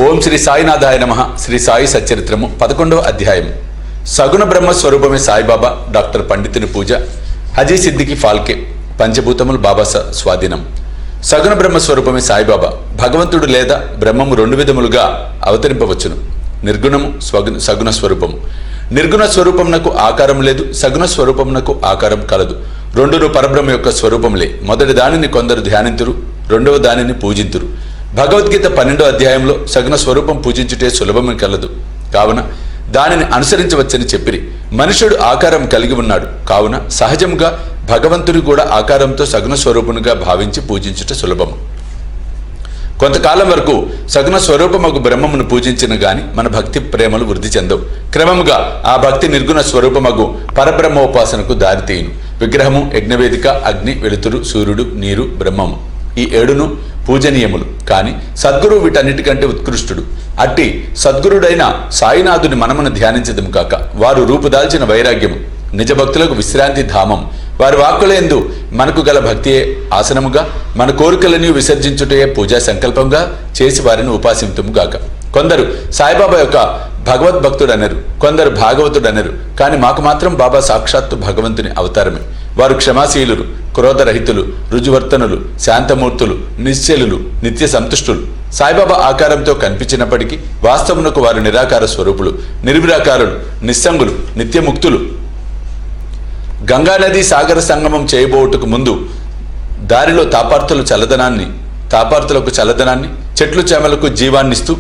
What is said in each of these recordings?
ఓం శ్రీ సాయినాథాయ నమః. శ్రీ సాయి సచ్చరిత్రము 11వ అధ్యాయం. సగుణ బ్రహ్మ స్వరూపమే సాయిబాబా. డాక్టర్ పండితుని పూజ. హజీ సిద్దికి ఫాల్కే. పంచభూతములు బాబా స్వాధీనం. సగుణ బ్రహ్మ స్వరూపమే సాయిబాబా. భగవంతుడు లేదా బ్రహ్మము రెండు విధములుగా అవతరింపవచ్చును. నిర్గుణము, సగుణ స్వరూపము. నిర్గుణ స్వరూపమునకు ఆకారం లేదు, సగుణ స్వరూపమునకు ఆకారం కలదు. రెండును పరబ్రహ్మ యొక్క స్వరూపములే. మొదటి దానిని కొందరు ధ్యానింతురు, రెండవ దానిని పూజింతురు. భగవద్గీత 12వ అధ్యాయంలో సగుణ స్వరూపం పూజించుటే సులభమే కలదు, కావున దానిని అనుసరించవచ్చని చెప్పిరి. మనుషుడు ఆకారం కలిగి ఉన్నాడు, కావున సహజంగా భగవంతుడు కూడా ఆకారంతో సగుణ స్వరూపునిగా భావించి పూజించుట సులభము. కొంతకాలం వరకు సగుణ స్వరూపమగు బ్రహ్మమును పూజించిన గాని మన భక్తి ప్రేమలు వృద్ధి చెందవు. క్రమముగా ఆ భక్తి నిర్గుణ స్వరూపమగు పరబ్రహ్మోపాసనకు దారితీయును. విగ్రహము, యజ్ఞవేదిక, అగ్ని, వెలుతురు, సూర్యుడు, నీరు, బ్రహ్మము ఈ 7ను పూజనీయములు. కాని సద్గురువు వీటన్నిటికంటే ఉత్కృష్టుడు. అట్టి సద్గురుడైన సాయినాథుని మనమును ధ్యానించదము కాక వారు రూపుదాల్చిన వైరాగ్యము నిజ భక్తులకు విశ్రాంతి ధామం. వారి వాక్కులందు మనకు గల భక్తియే ఆసనముగా, మన కోరికలని విసర్జించుటయే పూజా సంకల్పంగా చేసి వారిని ఉపాసింతుము గాక. కొందరు సాయిబాబా యొక్క భగవద్భక్తుడనరు, కొందరు భాగవతుడనరు. కానీ మాకు మాత్రం బాబా సాక్షాత్తు భగవంతుని అవతారమే. వారు క్షమాశీలురు, క్రోధరహితులు, రుజువర్తనులు, శాంతమూర్తులు, నిశ్చలులు, నిత్య సంతుష్టులు. సాయిబాబా ఆకారంతో కనిపించినప్పటికీ వాస్తవమునకు వారు నిరాకార స్వరూపులు, నిర్విరాకారులు, నిస్సంగులు, నిత్యముక్తులు. గంగానది సాగర సంగమం చేయబోటుకు ముందు దారిలో తాపార్తులకు చల్లదనాన్ని, చెట్లు చేమలకు జీవాన్నిస్తూ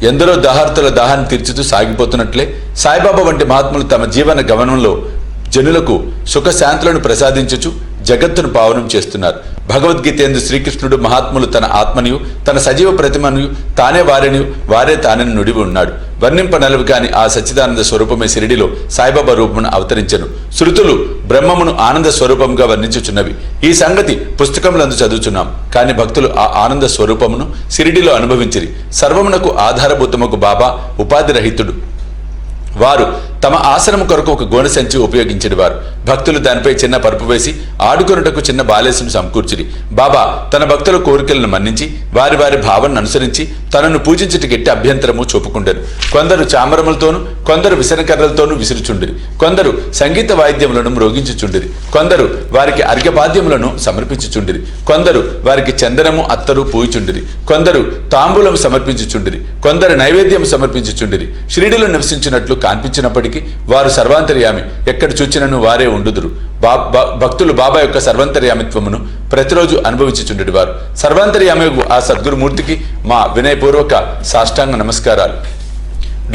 ఎందరో దాహార్తుల దాహాన్ని తీర్చుతూ సాగిపోతున్నట్లే సాయిబాబా వంటి మహాత్ములు తమ జీవన గమనంలో జనులకు సుఖశాంతులను ప్రసాదించుచు జగత్తును పావనం చేస్తున్నారు. భగవద్గీత యందు శ్రీకృష్ణుడు మహాత్ములు తన ఆత్మనియు తన సజీవ ప్రతిమను తానే వారిని వారే తానని నుడివి ఉన్నాడు. వర్ణింపనలవి కాని ఆ సచ్చిదానంద స్వరూపమే షిరిడిలో సాయిబాబా రూపమును అవతరించెను. శృతులు బ్రహ్మమును ఆనంద స్వరూపంగా వర్ణించుచున్నవి. ఈ సంగతి పుస్తకములందు చదువుచున్నాం. కాని భక్తులు ఆ ఆనంద స్వరూపమును షిరిడిలో అనుభవించిరి. సర్వమునకు ఆధారభూతముకు బాబా ఉపాధిరహితుడు. వారు తమ ఆసనము కొరకు ఒక గోనె సంచి ఉపయోగించేది. వారు భక్తులు దానిపై చిన్న పరుపు వేసి ఆడుకొనుటకు చిన్న బాలేసును సమకూర్చిరి. బాబా తన భక్తుల కోరికలను మన్నించి వారి వారి భావనను అనుసరించి తనను పూజించుటకు ఎట్టి అభ్యంతరము చూపుకుండెను. కొందరు చామరములతోనూ, కొందరు విసనకర్రలతోనూ విసురుచుండిరి. కొందరు సంగీత వాయిద్యములను మ్రోగించుచుండిరి. కొందరు వారికి అర్ఘ్యపాద్యములను సమర్పించుచుండిరి. కొందరు వారికి చందనము, అత్తరు పూయుచుండిరి. కొందరు తాంబూలం సమర్పించుచుండిరి. కొందరు నైవేద్యం సమర్పించుచుండిరి. షిరిడిలో నివసించినట్లు కాన్పించినప్పటికీ వారు సర్వాంతర్యామి, ఎక్కడ చూచినను వారే ఉండుదురు. భక్తులు బాబా యొక్క సర్వాంతర్యామిత్వమును ప్రతిరోజు అనుభవించుచుండేది. వారు సర్వాంతర్యామి ఆ సద్గురుమూర్తికి మా వినయపూర్వక సాష్టాంగ నమస్కారాలు.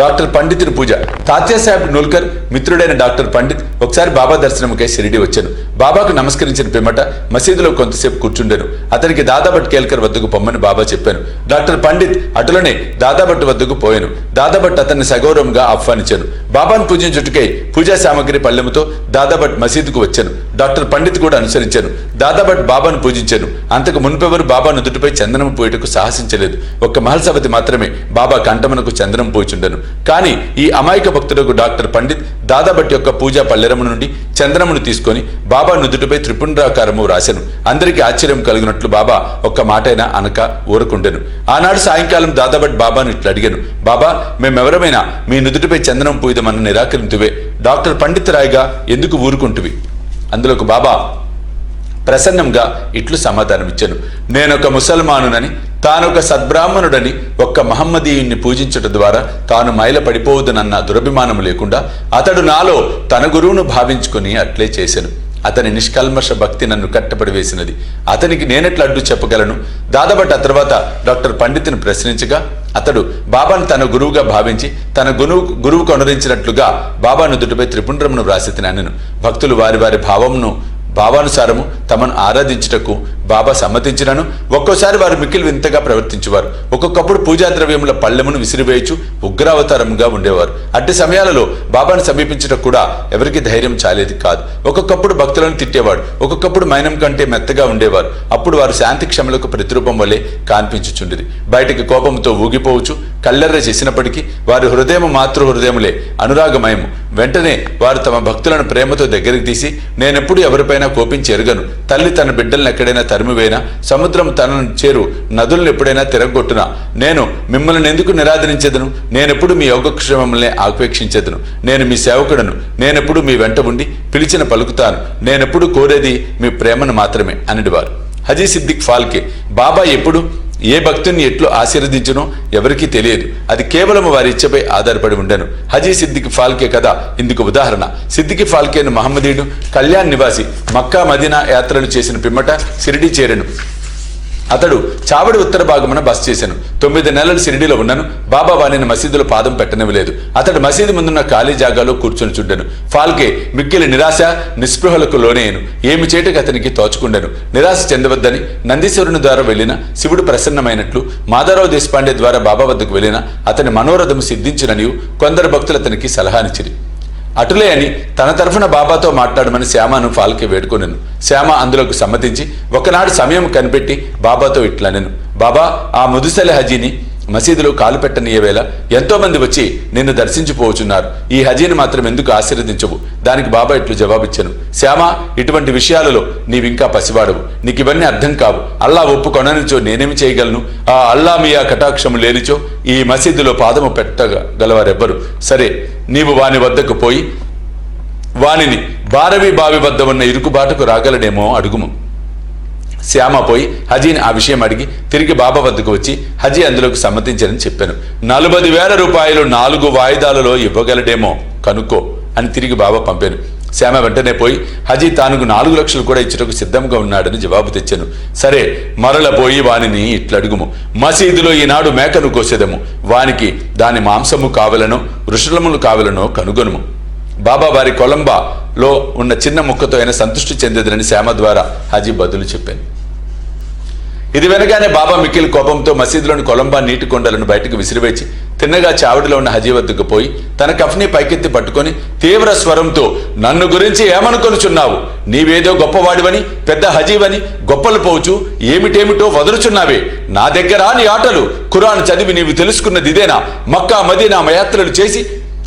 డాక్టర్ పండితుని పూజ. తాత్యాసాహెబ్ నూల్కర్ మిత్రుడైన డాక్టర్ పండిత్ ఒకసారి బాబా దర్శనముకై షిరిడి వచ్చాను. బాబాకు నమస్కరించిన పిమ్మట మసీదులో కొంతసేపు కూర్చుండాను. అతనికి దాదాభట్ కేల్కర్ వద్దకు పొమ్మని బాబా చెప్పాను. డాక్టర్ పండిత్ అటులనే దాదాభట్ వద్దకు పోయాను. దాదాభట్ అతన్ని సగౌరవంగా ఆహ్వానించాను. బాబాను పూజించుటకై పూజా సామగ్రి పళ్ళెముతో దాదాభట్ మసీదుకు వచ్చాను. డాక్టర్ పండిత్ కూడా అనుసరించాను. దాదాభట్ బాబాను పూజించాను. అంతకు మున్పెవరు బాబా నుదుటిపై చందనం పోయేటకు సాహసించలేదు. ఒక్క మహల్సవతి మాత్రమే బాబా కంఠమునకు చందనం పోయిచుండెను. కానీ ఈ అమాయక భక్తులకు డాక్టర్ పండిత్ దాదాభట్ యొక్క పూజా పల్లెరము నుండి చందనమును తీసుకొని బాబా నుదుటిపై త్రిపుండ్రాకారము రాశాను. అందరికీ ఆశ్చర్యం కలిగినట్లు బాబా ఒక్క మాటైనా అనక ఊరకుండెను. ఆనాడు సాయంకాలం దాదాభట్ బాబాను ఇట్లా అడిగాను, బాబా, మేమెవరమైనా మీ నుదుటిపై చందనం పూయదమని నిరాకరింతువే, డాక్టర్ పండిత్ రాయిగా ఎందుకు ఊరుకుంటువి? అందులోకి బాబా ప్రసన్నంగా ఇట్లు సమాధానమిచ్చాను, నేనొక ముసల్మానునని, తానొక సద్బ్రాహ్మణుడని, ఒక్క మహమ్మదీయుణ్ణి పూజించడం ద్వారా తాను మైల పడిపోవదనన్న దురభిమానము లేకుండా అతడు నాలో తన గురువును భావించుకుని అట్లే చేశాను. అతని నిష్కల్మష భక్తి నన్ను కట్టపడి వేసినది. అతనికి నేనెట్లా అడ్డు చెప్పగలను? దాదాభట్ ఆ తర్వాత డాక్టర్ పండితుని ప్రశ్నించగా అతడు బాబాను తన గురువుగా భావించి తన గురువుకు అనురించినట్లుగా బాబా నుదుటిపై త్రిపుండ్రమును వ్రాసి తినను. భక్తులు వారి వారి భావానుసారము తమను ఆరాధించుటకు బాబా సమ్మతించినను ఒక్కోసారి వారు మిక్కిలి వింతగా ప్రవర్తించేవారు. ఒక్కొక్కప్పుడు పూజా ద్రవ్యముల పళ్ళెమును విసిరివేయచు ఉగ్రావతారముగా ఉండేవారు. అట్టి సమయాలలో బాబాను సమీపించటకు కూడా ఎవరికి ధైర్యం చాలేది కాదు. ఒక్కొక్కప్పుడు భక్తులను తిట్టేవాడు. ఒక్కొక్కప్పుడు మైనం కంటే మెత్తగా ఉండేవారు. అప్పుడు వారు శాంతి క్షమలకు ప్రతిరూపం వలె కాన్పించుచుండిరి. బయటికి కోపంతో ఊగిపోవచ్చు కళ్ళెర్ర చేసినప్పటికీ వారి హృదయము మాతృ హృదయములే, అనురాగమయము. వెంటనే వారు తమ భక్తులను ప్రేమతో దగ్గరికి తీసి, నేనెప్పుడు ఎవరిపైనా కోపించి ఎరుగను, తల్లి తన బిడ్డలను ఎక్కడైనా తరిమివేనా, సముద్రం తనను చేరు నదులను ఎప్పుడైనా తిరగొట్టునా, నేను మిమ్మల్ని ఎందుకు నిరాదరించెదను? నేనెప్పుడు మీ యోగక్షేమములనే ఆపేక్షించెదను. నేను మీ సేవకుడను, నేనెప్పుడు మీ వెంట ఉండి పిలిచిన పలుకుతాను, నేనెప్పుడు కోరేది మీ ప్రేమను మాత్రమే అనిడివారు. హజీ సిద్దిక్ ఫాల్కే బాబా ఎప్పుడు ఏ భక్తుని ఎట్లు ఆశీర్వదించునో ఎవరికీ తెలియదు. అది కేవలం వారి ఇచ్చపై ఆధారపడి ఉండెను. హజీ సిద్దిక్ ఫాల్కే కదా ఇందుకు ఉదాహరణ. సిద్దికి ఫాల్కేను మహమ్మదీయుడు, కళ్యాణ్ నివాసి. మక్కా మదీనా యాత్రలు చేసిన పిమ్మట షిరిడీ చేరెను. అతడు చావడి ఉత్తర భాగమున బస చేశాను. 9 నెలలు షిరిడీలో ఉన్నాను. బాబా వారిని మసీదులో పాదం పెట్టనివ్వలేదు. అతడు మసీదు ముందున్న ఖాళీ జాగాలో కూర్చొని చుండెను. ఫాల్కే మిక్కిలి నిరాశ నిస్పృహలకు లోనేయను. ఏమి చేయటకు అతనికి తోచుకుండెను. నిరాశ చెందవద్దని నందీశ్వరుని ద్వారా వెళ్లిన శివుడు ప్రసన్నమైనట్లు మాధవరావు దేశపాండే ద్వారా బాబా వద్దకు వెళ్లిన అతని మనోరథము సిద్ధించిననియు కొందరు భక్తులు అతనికి సలహానిచ్చిరి. అటులే అని తన తరఫున బాబాతో మాట్లాడమని శ్యామను ఫాల్కే వేడుకొనెను. శ్యామ అందులోకి సమ్మతించి ఒకనాడు సమయం కనిపెట్టి బాబాతో ఇట్లనెను, బాబా, ఆ ముదుసలి హజీని మసీదులో కాలు పెట్టనీయవేళ ఎంతో మంది వచ్చి నిన్ను దర్శించిపోవచ్చున్నారు. ఈ హజీని మాత్రం ఎందుకు ఆశీర్వదించవు? దానికి బాబా ఇట్లు జవాబిచ్చాను, శ్యామ, ఇటువంటి విషయాలలో నీవింకా పసివాడవు. నీకు ఇవన్నీ అర్థం కావు. అల్లా ఒప్పుకొననిచో నేనేమి చేయగలను? ఆ అల్లా మియా కటాక్షము లేనిచో ఈ మసీదులో పాదము పెట్టగలవారెవ్వరు. సరే, నీవు వాని వద్దకు పోయి వానిని బారవి బావి వద్ద ఉన్న ఇరుకుబాటుకు రాగలడేమో అడుగుము. శ్యామ పోయి హజీని ఆ విషయం అడిగి తిరిగి బాబా వద్దకు వచ్చి హజీ అందులోకి సమ్మతించారని చెప్పాను. 40,000 రూపాయలు 4 వాయిదాలలో ఇవ్వగలడేమో కనుక్కో అని తిరిగి బాబా పంపాను. శ్యామ వెంటనే పోయి హజీ తానుకు 4 లక్షలు కూడా ఇచ్చుటకు సిద్ధంగా ఉన్నాడని జవాబు తెచ్చాను. సరే, మరల పోయి వానిని ఇట్లడుగుము, మసీదులో ఈనాడు మేకను కోసేదము, వానికి దాని మాంసము కావలనో వృషలములు కావలనో కనుగొనుము. బాబా వారి కొలంబాలో ఉన్న చిన్న ముక్కతో అయినా సంతృష్టి చెందేదని శ్యామ ద్వారా హజీ బదులు చెప్పాను. ఇది వినగానే బాబా మిక్కిలి కోపంతో మసీదులోని కొలంబా నీటి కొండలను బయటకు విసిరివేచి తిన్నగా చావిడిలో ఉన్న హజీ వద్దకు పోయి తన కఫ్ని పైకెత్తి పట్టుకొని తీవ్ర స్వరంతో, నన్ను గురించి ఏమనుకొనుచున్నావు? నీవేదో గొప్పవాడివని, పెద్ద హజీవని గొప్పలు పోవచ్చు ఏమిటేమిటో వదులుచున్నావే. నా దగ్గర నీ ఆటలు. ఖురాన్ చదివి నీవు తెలుసుకున్నది ఇదేనా? మక్కా మదీనా యాత్రలు చేసి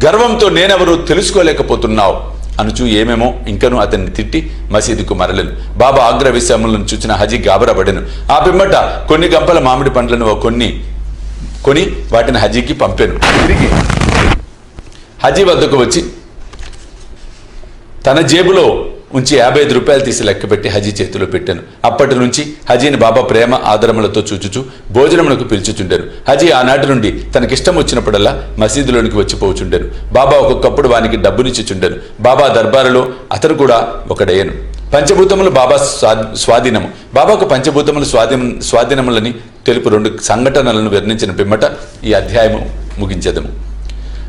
గర్వంతో నేనెవరూ తెలుసుకోలేకపోతున్నావు అనుచు ఏమేమో ఇంకనూ అతన్ని తిట్టి మసీదుకు మరలను. బాబా ఆగ్రవిషములను చూచిన హజీ గాబరపడెను. ఆ పిమ్మట కొన్ని గంపల మామిడి పండ్లను కొని వాటిని హజీకి పంపాను. తిరిగి హజీ వద్దకు వచ్చి తన జేబులో ఉంచి 55 రూపాయలు తీసి లెక్కపెట్టి హజీ చేతిలో పెట్టాను. అప్పటి నుంచి హజీని బాబా ప్రేమ ఆదరములతో చూచుచు భోజనమునకు పిలుచుచుండాను. హజీ ఆనాటి నుండి తనకిష్టం వచ్చినప్పుడల్లా మసీదులోనికి వచ్చిపోచుండాను. బాబా ఒక్కొక్కప్పుడు వానికి డబ్బునిచ్చుచుండాను. బాబా దర్బారులో అతను కూడా ఒకడయ్యను. పంచభూతములు బాబా స్వాధీనము. బాబాకు పంచభూతములు స్వాధీనములని తెలుపు 2 సంఘటనలను వర్ణించిన పిమ్మట ఈ అధ్యాయము ముగించెదము.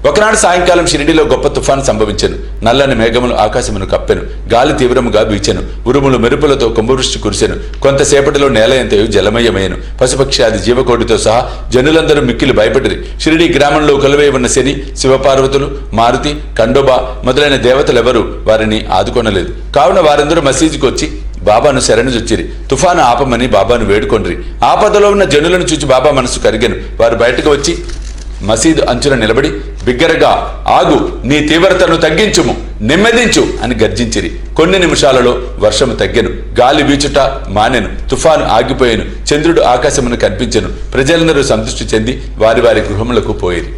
ఒకనాడు సాయంకాలం షిరిడీలో గొప్ప తుఫాను సంభవించెను. నల్లని మేఘములు ఆకాశమును కప్పెను. గాలి తీవ్రముగా వీచెను. ఉరుములు మెరుపులతో కుంభవృష్టి కురిసెను. కొంతసేపటిలో నేల ఎంతయు జలమయమయ్యను. పశుపక్షాది జీవకోటితో సహా జనులందరూ మిక్కిలి భయపడిరి. షిరిడీ గ్రామంలో కొలువై ఉన్న శని, శివపార్వతులు, మారుతి, ఖండోబా మొదలైన దేవతలెవరూ వారిని ఆదుకొనలేదు. కావున వారందరూ మసీదుకు వచ్చి బాబాను శరణుజొచ్చిరి. తుఫాను ఆపమని బాబాను వేడుకొండ్రి. ఆపదలో ఉన్న జనులను చూచి బాబా మనసు కరిగెను. వారు బయటకు వచ్చి మసీదు అంచున నిలబడి బిగ్గరగా, ఆగు, నీ తీవ్రతను తగ్గించుము, నెమ్మదించు అని గర్జించిరి. కొన్ని నిమిషాలలో వర్షము తగ్గెను. గాలి వీచుట మానెను. తుఫాను ఆగిపోయెను. చంద్రుడు ఆకాశమును కనిపించెను. ప్రజలందరూ సంతృష్టి చెంది వారి వారి గృహములకు పోయిరి.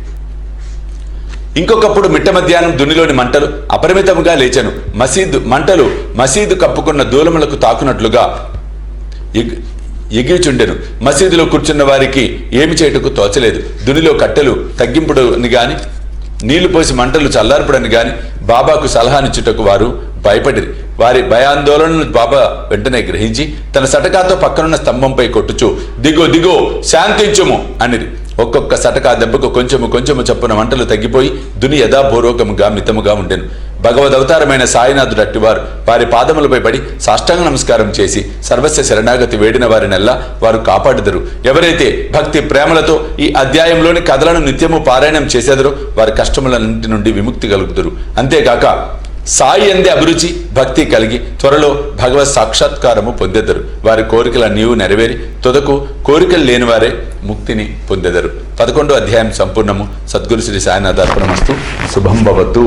ఇంకొకప్పుడు మిట్ట మధ్యాహ్నం దునిలోని మంటలు అపరిమితముగా లేచెను. మంటలు మసీదు కప్పుకున్న దూలములకు తాకునట్లుగా ఎగిరిచుండెను. మసీదులో కూర్చున్న వారికి ఏమి చేయటకు తోచలేదు. దునిలో కట్టెలు తగ్గింపుడని గాని నీళ్లు పోసి మంటలు చల్లార్పుడని గాని బాబాకు సలహానిచ్చుటకు వారు భయపడిరి. వారి భయాందోళనను బాబా వెంటనే గ్రహించి తన సటకాతో పక్కనున్న స్తంభంపై కొట్టుచు, దిగో దిగో, శాంతించుము అనిది. ఒక్కొక్క సటకా దెబ్బకు కొంచెము చప్పున మంటలు తగ్గిపోయి దుని యథాపూర్వకముగా మితముగా ఉండెను. భగవదవతారమైన సాయినాథుడు అట్టివారు. వారి పాదములపై పడి సాష్టాంగ నమస్కారం చేసి సర్వస్వ శరణాగతి వేడిన వారినెల్లా వారు కాపాడుదరు. ఎవరైతే భక్తి ప్రేమలతో ఈ అధ్యాయంలోని కథలను నిత్యము పారాయణం చేసేదరో వారి కష్టములన్నింటి నుండి విముక్తి కలుగుదురు. అంతేగాక సాయి అందే అభిరుచి భక్తి కలిగి త్వరలో భగవత్ సాక్షాత్కారము పొందెదరు. వారి కోరికలన్నీ నెరవేరి తుదకు కోరికలు లేని వారే ముక్తిని పొందెదరు. 11వ అధ్యాయం సంపూర్ణము. సద్గురు శ్రీ సాయినాథ అర్పణమస్తు. శుభం భవతు.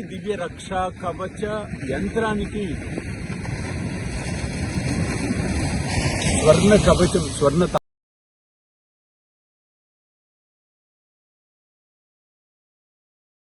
దివ్య రక్షా కవచ యంత్రానికి స్వర్ణ కవచం, స్వర్ణ